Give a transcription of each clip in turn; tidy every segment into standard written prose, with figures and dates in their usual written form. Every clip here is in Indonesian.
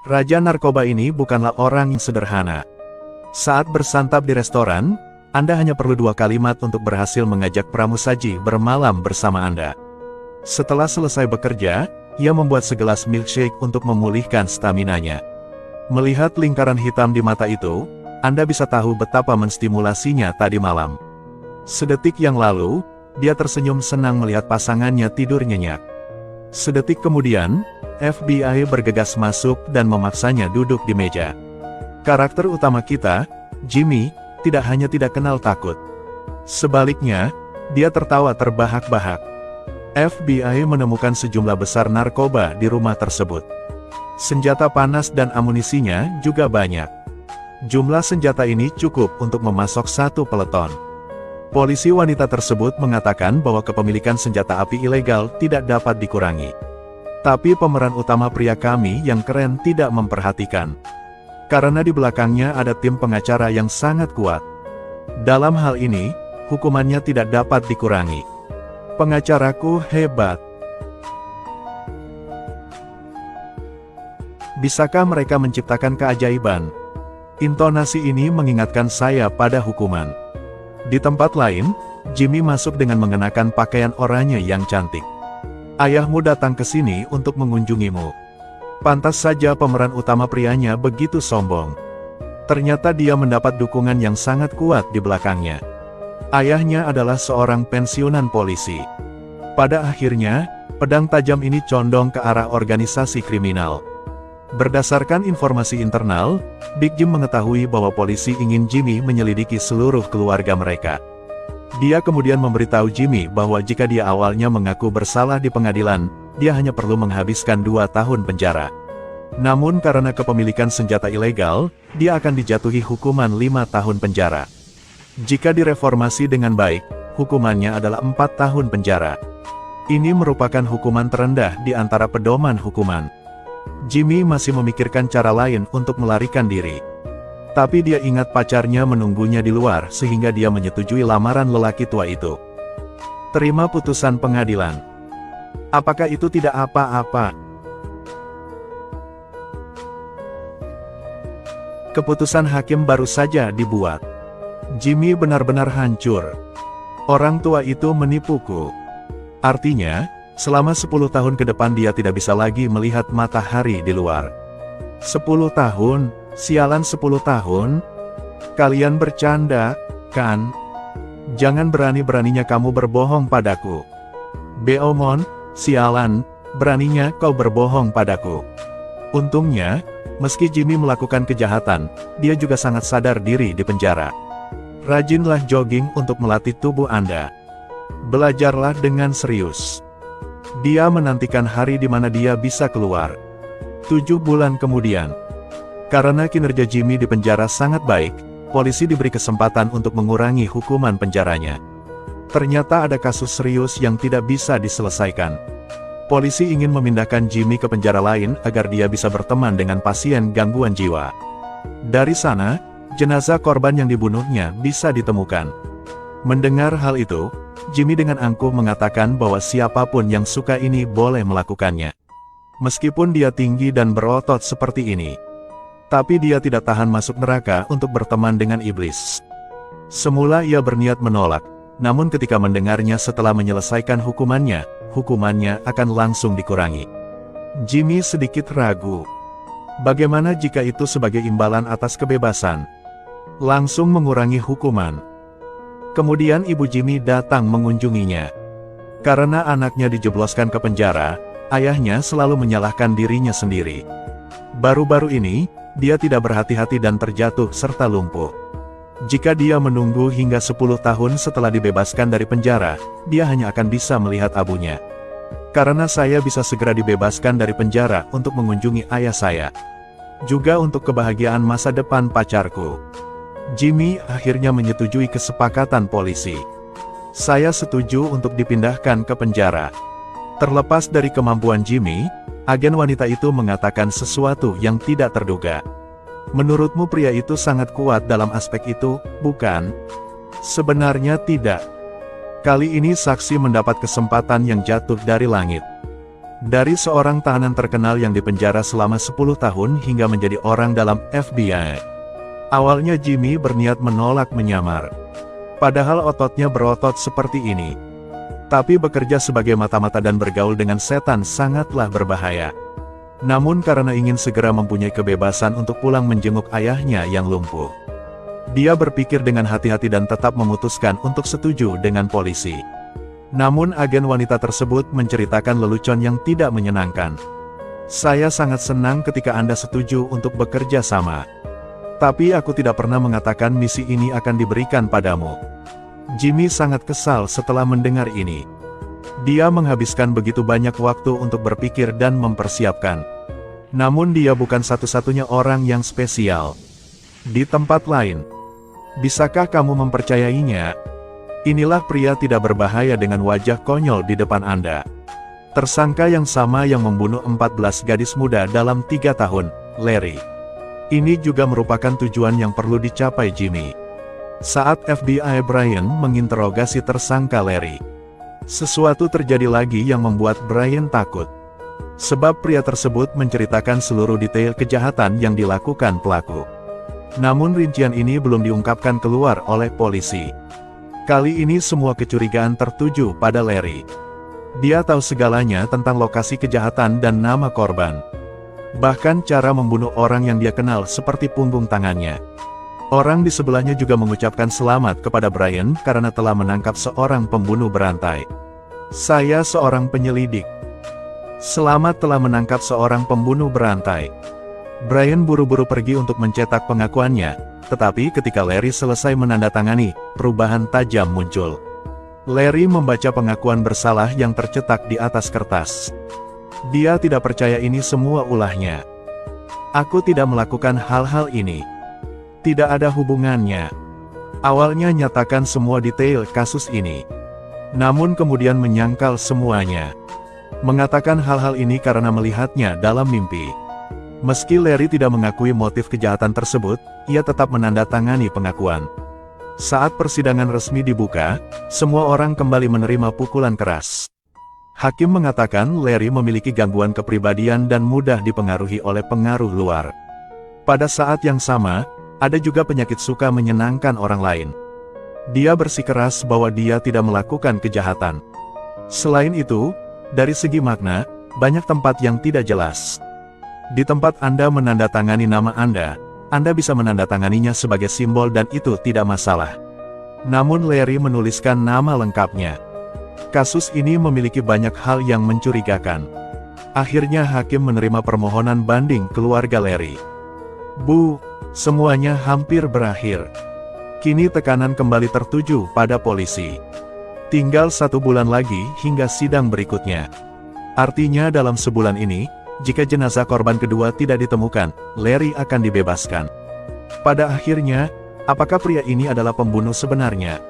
Raja narkoba ini bukanlah orang yang sederhana. Saat bersantap di restoran, Anda hanya perlu 2 kalimat untuk berhasil mengajak pramusaji bermalam bersama Anda. Setelah selesai bekerja, ia membuat segelas milkshake untuk memulihkan staminanya. Melihat lingkaran hitam di mata itu, Anda bisa tahu betapa menstimulasinya tadi malam. Sedetik yang lalu, dia tersenyum senang melihat pasangannya tidur nyenyak. Sedetik kemudian, FBI bergegas masuk dan memaksanya duduk di meja. Karakter utama kita, Jimmy, tidak hanya tidak kenal takut. Sebaliknya, dia tertawa terbahak-bahak. FBI menemukan sejumlah besar narkoba di rumah tersebut. Senjata panas dan amunisinya juga banyak. Jumlah senjata ini cukup untuk memasok 1 peleton. Polisi wanita tersebut mengatakan bahwa kepemilikan senjata api ilegal tidak dapat dikurangi. Tapi pemeran utama pria kami yang keren tidak memperhatikan. Karena di belakangnya ada tim pengacara yang sangat kuat. Dalam hal ini, hukumannya tidak dapat dikurangi. Pengacaraku hebat. Bisakah mereka menciptakan keajaiban? Intonasi ini mengingatkan saya pada hukuman. Di tempat lain, Jimmy masuk dengan mengenakan pakaian oranye yang cantik. Ayahmu datang ke sini untuk mengunjungimu. Pantas saja pemeran utama prianya begitu sombong. Ternyata dia mendapat dukungan yang sangat kuat di belakangnya. Ayahnya adalah seorang pensiunan polisi. Pada akhirnya, pedang tajam ini condong ke arah organisasi kriminal. Berdasarkan informasi internal, Big Jim mengetahui bahwa polisi ingin Jimmy menyelidiki seluruh keluarga mereka. Dia kemudian memberitahu Jimmy bahwa jika dia awalnya mengaku bersalah di pengadilan, dia hanya perlu menghabiskan 2 tahun penjara. Namun karena kepemilikan senjata ilegal, dia akan dijatuhi hukuman 5 tahun penjara. Jika direformasi dengan baik, hukumannya adalah 4 tahun penjara. Ini merupakan hukuman terendah di antara pedoman hukuman. Jimmy masih memikirkan cara lain untuk melarikan diri. Tapi dia ingat pacarnya menunggunya di luar sehingga dia menyetujui lamaran lelaki tua itu. Terima putusan pengadilan. Apakah itu tidak apa-apa? Keputusan hakim baru saja dibuat. Jimmy benar-benar hancur. Orang tua itu menipuku. Artinya, selama 10 tahun ke depan dia tidak bisa lagi melihat matahari di luar. 10 tahun? Sialan 10 tahun? Kalian bercanda, kan? Jangan berani-beraninya kamu berbohong padaku. Beomon, sialan, beraninya kau berbohong padaku. Untungnya, meski Jimmy melakukan kejahatan, dia juga sangat sadar diri di penjara. Rajinlah jogging untuk melatih tubuh Anda. Belajarlah dengan serius. Dia menantikan hari di mana dia bisa keluar. 7 bulan kemudian. Karena kinerja Jimmy di penjara sangat baik, polisi diberi kesempatan untuk mengurangi hukuman penjaranya. Ternyata ada kasus serius yang tidak bisa diselesaikan. Polisi ingin memindahkan Jimmy ke penjara lain agar dia bisa berteman dengan pasien gangguan jiwa. Dari sana, jenazah korban yang dibunuhnya bisa ditemukan. Mendengar hal itu, Jimmy dengan angkuh mengatakan bahwa siapapun yang suka ini boleh melakukannya. Meskipun dia tinggi dan berotot seperti ini. Tapi dia tidak tahan masuk neraka untuk berteman dengan iblis. Semula ia berniat menolak, namun ketika mendengarnya setelah menyelesaikan hukumannya akan langsung dikurangi. Jimmy sedikit ragu. Bagaimana jika itu sebagai imbalan atas kebebasan? Langsung mengurangi hukuman. Kemudian ibu Jimmy datang mengunjunginya. Karena anaknya dijebloskan ke penjara, ayahnya selalu menyalahkan dirinya sendiri. Baru-baru ini, dia tidak berhati-hati dan terjatuh serta lumpuh. Jika dia menunggu hingga 10 tahun setelah dibebaskan dari penjara, dia hanya akan bisa melihat abunya. Karena saya bisa segera dibebaskan dari penjara untuk mengunjungi ayah saya. Juga untuk kebahagiaan masa depan pacarku. Jimmy akhirnya menyetujui kesepakatan polisi. Saya setuju untuk dipindahkan ke penjara. Terlepas dari kemampuan Jimmy, agen wanita itu mengatakan sesuatu yang tidak terduga. Menurutmu pria itu sangat kuat dalam aspek itu, bukan? Sebenarnya tidak. Kali ini saksi mendapat kesempatan yang jatuh dari langit. Dari seorang tahanan terkenal yang dipenjara selama 10 tahun hingga menjadi orang dalam FBI. Awalnya Jimmy berniat menolak menyamar. Padahal ototnya berotot seperti ini. Tapi bekerja sebagai mata-mata dan bergaul dengan setan sangatlah berbahaya. Namun karena ingin segera mempunyai kebebasan untuk pulang menjenguk ayahnya yang lumpuh, dia berpikir dengan hati-hati dan tetap memutuskan untuk setuju dengan polisi. Namun agen wanita tersebut menceritakan lelucon yang tidak menyenangkan. "Saya sangat senang ketika Anda setuju untuk bekerja sama. Tapi aku tidak pernah mengatakan misi ini akan diberikan padamu." Jimmy sangat kesal setelah mendengar ini. Dia menghabiskan begitu banyak waktu untuk berpikir dan mempersiapkan. Namun dia bukan satu-satunya orang yang spesial. Di tempat lain, bisakah kamu mempercayainya? Inilah pria tidak berbahaya dengan wajah konyol di depan Anda. Tersangka yang sama yang membunuh 14 gadis muda dalam 3 tahun, Larry. Ini juga merupakan tujuan yang perlu dicapai Jimmy. Saat FBI Brian menginterogasi tersangka Larry, sesuatu terjadi lagi yang membuat Brian takut. Sebab pria tersebut menceritakan seluruh detail kejahatan yang dilakukan pelaku. Namun rincian ini belum diungkapkan keluar oleh polisi. Kali ini semua kecurigaan tertuju pada Larry. Dia tahu segalanya tentang lokasi kejahatan dan nama korban. Bahkan cara membunuh orang yang dia kenal seperti punggung tangannya. Orang di sebelahnya juga mengucapkan selamat kepada Brian karena telah menangkap seorang pembunuh berantai. "Saya seorang penyelidik. Selamat telah menangkap seorang pembunuh berantai." Brian buru-buru pergi untuk mencetak pengakuannya, tetapi ketika Larry selesai menandatangani, perubahan tajam muncul. Larry membaca pengakuan bersalah yang tercetak di atas kertas. Dia tidak percaya ini semua ulahnya. "Aku tidak melakukan hal-hal ini. Tidak ada hubungannya." Awalnya nyatakan semua detail kasus ini. Namun kemudian menyangkal semuanya. Mengatakan hal-hal ini karena melihatnya dalam mimpi. Meski Larry tidak mengakui motif kejahatan tersebut, ia tetap menandatangani pengakuan. Saat persidangan resmi dibuka, semua orang kembali menerima pukulan keras. Hakim mengatakan Larry memiliki gangguan kepribadian dan mudah dipengaruhi oleh pengaruh luar. Pada saat yang sama, ada juga penyakit suka menyenangkan orang lain. Dia bersikeras bahwa dia tidak melakukan kejahatan. Selain itu, dari segi makna, banyak tempat yang tidak jelas. Di tempat Anda menandatangani nama Anda bisa menandatanganinya sebagai simbol dan itu tidak masalah. Namun Larry menuliskan nama lengkapnya. Kasus ini memiliki banyak hal yang mencurigakan. Akhirnya hakim menerima permohonan banding keluarga Larry. Semuanya hampir berakhir. Kini tekanan kembali tertuju pada polisi. Tinggal 1 bulan lagi hingga sidang berikutnya. Artinya dalam sebulan ini, jika jenazah korban kedua tidak ditemukan, Larry akan dibebaskan. Pada akhirnya, apakah pria ini adalah pembunuh sebenarnya?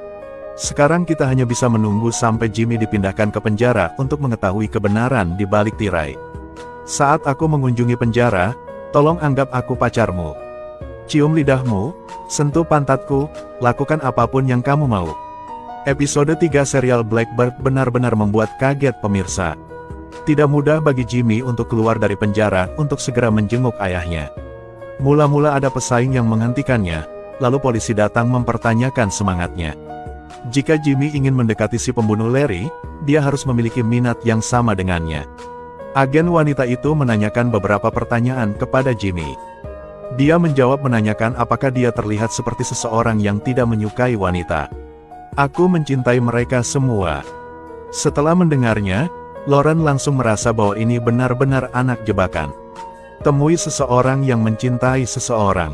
Sekarang kita hanya bisa menunggu sampai Jimmy dipindahkan ke penjara untuk mengetahui kebenaran di balik tirai. Saat aku mengunjungi penjara, tolong anggap aku pacarmu. Cium lidahmu, sentuh pantatku, lakukan apapun yang kamu mau. Episode 3 serial Blackbird benar-benar membuat kaget pemirsa. Tidak mudah bagi Jimmy untuk keluar dari penjara untuk segera menjenguk ayahnya. Mula-mula ada pesaing yang menghentikannya, lalu polisi datang mempertanyakan semangatnya. Jika Jimmy ingin mendekati si pembunuh Larry, dia harus memiliki minat yang sama dengannya. Agen wanita itu menanyakan beberapa pertanyaan kepada Jimmy. Dia menjawab menanyakan apakah dia terlihat seperti seseorang yang tidak menyukai wanita. "Aku mencintai mereka semua." Setelah mendengarnya, Lauren langsung merasa bahwa ini benar-benar anak jebakan. Temui seseorang yang mencintai seseorang.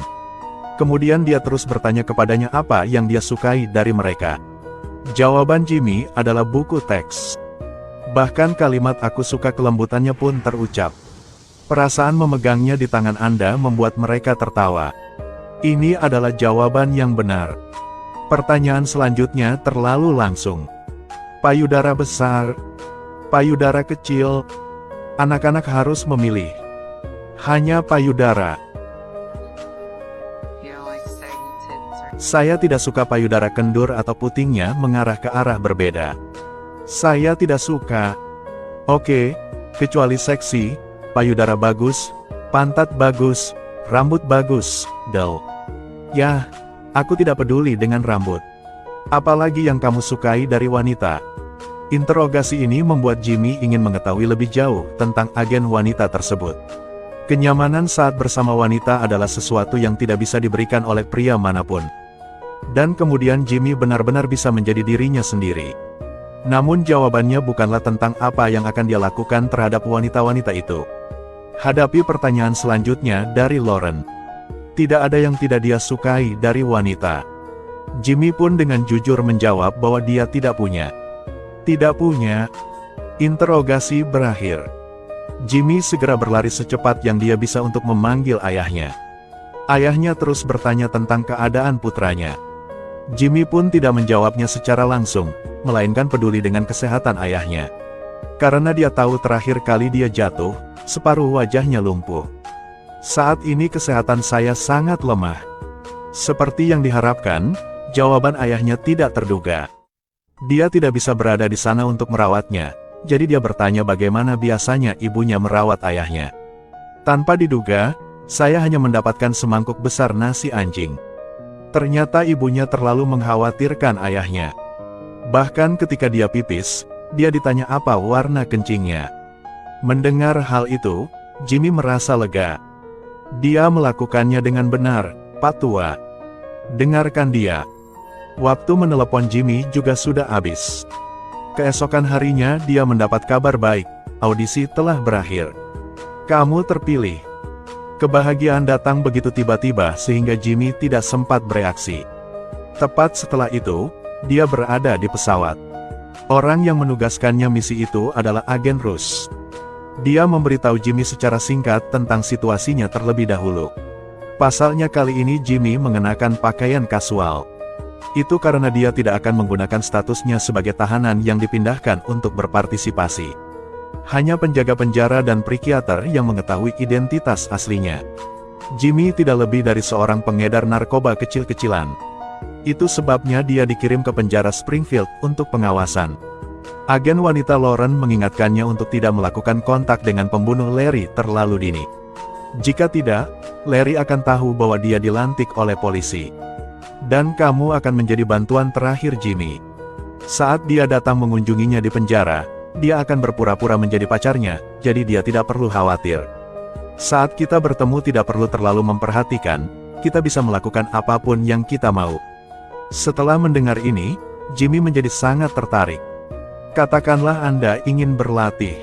Kemudian dia terus bertanya kepadanya apa yang dia sukai dari mereka. Jawaban Jimmy adalah buku teks. Bahkan kalimat "aku suka kelembutannya" pun terucap. Perasaan memegangnya di tangan Anda membuat mereka tertawa. Ini adalah jawaban yang benar. Pertanyaan selanjutnya terlalu langsung. Payudara besar, payudara kecil, anak-anak harus memilih. Hanya payudara. Saya tidak suka payudara kendur atau putingnya mengarah ke arah berbeda. Saya tidak suka. Oke, Kecuali seksi, payudara bagus, pantat bagus, rambut bagus, Del. Yah, aku tidak peduli dengan rambut. Apalagi yang kamu sukai dari wanita? Interogasi ini membuat Jimmy ingin mengetahui lebih jauh tentang agen wanita tersebut. Kenyamanan saat bersama wanita adalah sesuatu yang tidak bisa diberikan oleh pria manapun. Dan kemudian Jimmy benar-benar bisa menjadi dirinya sendiri. Namun jawabannya bukanlah tentang apa yang akan dia lakukan terhadap wanita-wanita itu. Hadapi pertanyaan selanjutnya dari Lauren. Tidak ada yang tidak dia sukai dari wanita. Jimmy pun dengan jujur menjawab bahwa dia tidak punya. Tidak punya. Interogasi berakhir. Jimmy segera berlari secepat yang dia bisa untuk memanggil ayahnya. Ayahnya terus bertanya tentang keadaan putranya. Jimmy pun tidak menjawabnya secara langsung, melainkan peduli dengan kesehatan ayahnya. Karena dia tahu terakhir kali dia jatuh, separuh wajahnya lumpuh. Saat ini kesehatan saya sangat lemah. Seperti yang diharapkan, jawaban ayahnya tidak terduga. Dia tidak bisa berada di sana untuk merawatnya, jadi dia bertanya bagaimana biasanya ibunya merawat ayahnya. Tanpa diduga, saya hanya mendapatkan semangkuk besar nasi anjing. Ternyata ibunya terlalu mengkhawatirkan ayahnya. Bahkan ketika dia pipis, dia ditanya apa warna kencingnya. Mendengar hal itu, Jimmy merasa lega. Dia melakukannya dengan benar, Pak Tua. Dengarkan dia. Waktu menelepon Jimmy juga sudah habis. Keesokan harinya dia mendapat kabar baik, audisi telah berakhir. Kamu terpilih. Kebahagiaan datang begitu tiba-tiba sehingga Jimmy tidak sempat bereaksi. Tepat setelah itu, dia berada di pesawat. Orang yang menugaskannya misi itu adalah agen Rus. Dia memberitahu Jimmy secara singkat tentang situasinya terlebih dahulu. Pasalnya kali ini Jimmy mengenakan pakaian kasual. Itu karena dia tidak akan menggunakan statusnya sebagai tahanan yang dipindahkan untuk berpartisipasi. Hanya penjaga penjara dan psikiater yang mengetahui identitas aslinya. Jimmy tidak lebih dari seorang pengedar narkoba kecil-kecilan. Itu sebabnya dia dikirim ke penjara Springfield untuk pengawasan. Agen wanita Lauren mengingatkannya untuk tidak melakukan kontak dengan pembunuh Larry terlalu dini. Jika tidak, Larry akan tahu bahwa dia dilantik oleh polisi. Dan kamu akan menjadi bantuan terakhir Jimmy. Saat dia datang mengunjunginya di penjara, dia akan berpura-pura menjadi pacarnya, jadi dia tidak perlu khawatir. Saat kita bertemu tidak perlu terlalu memperhatikan, kita bisa melakukan apapun yang kita mau. Setelah mendengar ini, Jimmy menjadi sangat tertarik. Katakanlah Anda ingin berlatih.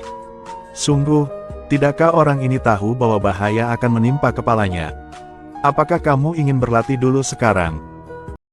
Sungguh, tidakkah orang ini tahu bahwa bahaya akan menimpa kepalanya? Apakah kamu ingin berlatih dulu sekarang?